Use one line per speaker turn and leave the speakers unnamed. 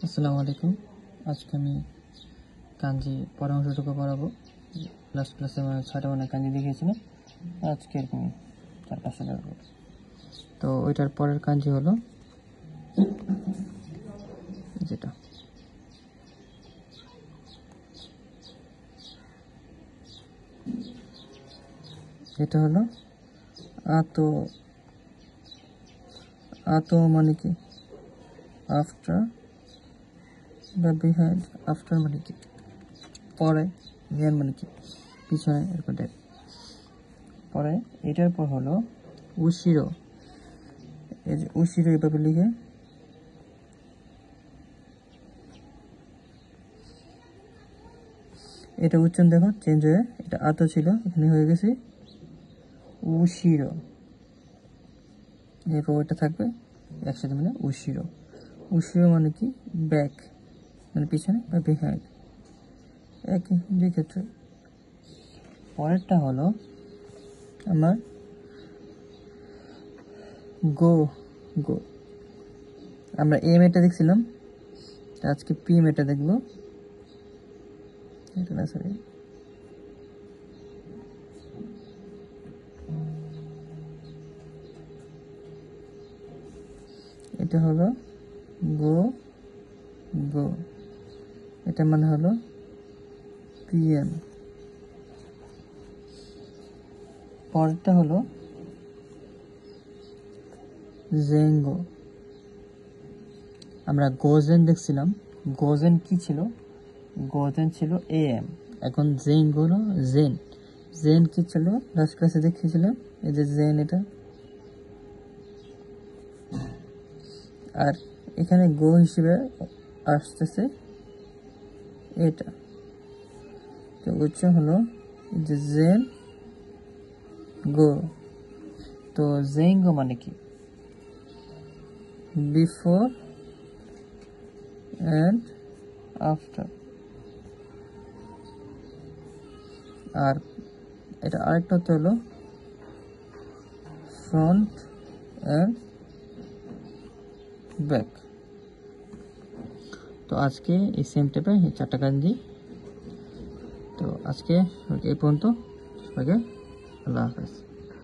আসসালামু আলাইকুম। আজকে আমি কাঞ্জি পরের অংশটুকু পড়াবো। ক্লাস ক্লাসে মানে 6টা মানে কাঞ্জি দেখিয়েছিলাম, আজকে এরকম 4-5টা দেখাবো। তো ওইটার পরের কাঞ্জি হলো যেটা এটা হলো আতো। আতো মানে কি? আফটার বা বিহাইন্ড। আফটার মানে কি? পরে। বিহাইন্ড মানে কি? পিছনে, এরকম টাইপ। পরে এটার পর হলো উশিরো। এই যে উশিরো এভাবে লিখে এটা উচ্চারণ দেখো চেঞ্জ হয়ে, এটা আতো ছিল, এখানে হয়ে গেছে উশিরো। এরপর ওইটা থাকবে একসাথে মানে উশিরো। উশিরো মানে কি? ব্যাক মানে পিছনে বা বিহাইন্ড, একই দুই ক্ষেত্রে। পরেরটা হলো আমার গো। গো আমরা এম এটা দেখছিলাম, আজকে পি এটা দেখবো। এটা না, সরি, এটা হলো গো। গো এটা মানে হলো পিএম। পরেরটা হলো জেঙ্গো। আমরা গোজেন দেখছিলাম, গোজেন কি ছিল? গোজেন ছিল এএম। এখন জেঙ্গো হলো জেন। জেন কি ছিল? লাস্ট ক্লাসে দেখিয়েছিলাম, এই যে জেন এটা। আর এখানে গো হিসেবে আসতেছে এটা, তো উচ্চারণ হলো যে জেন গো। তো জেঙ্গো মানে কি? Before and after. আর এটা আরেকটা হলো ফ্রন্ট অ্যান্ড ব্যাক। তো আজকে এই সেম টাইপের 4টা কাঞ্জি। তো আজকে এই পর্যন্ত, সবাইকে আল্লাহ হাফেজ।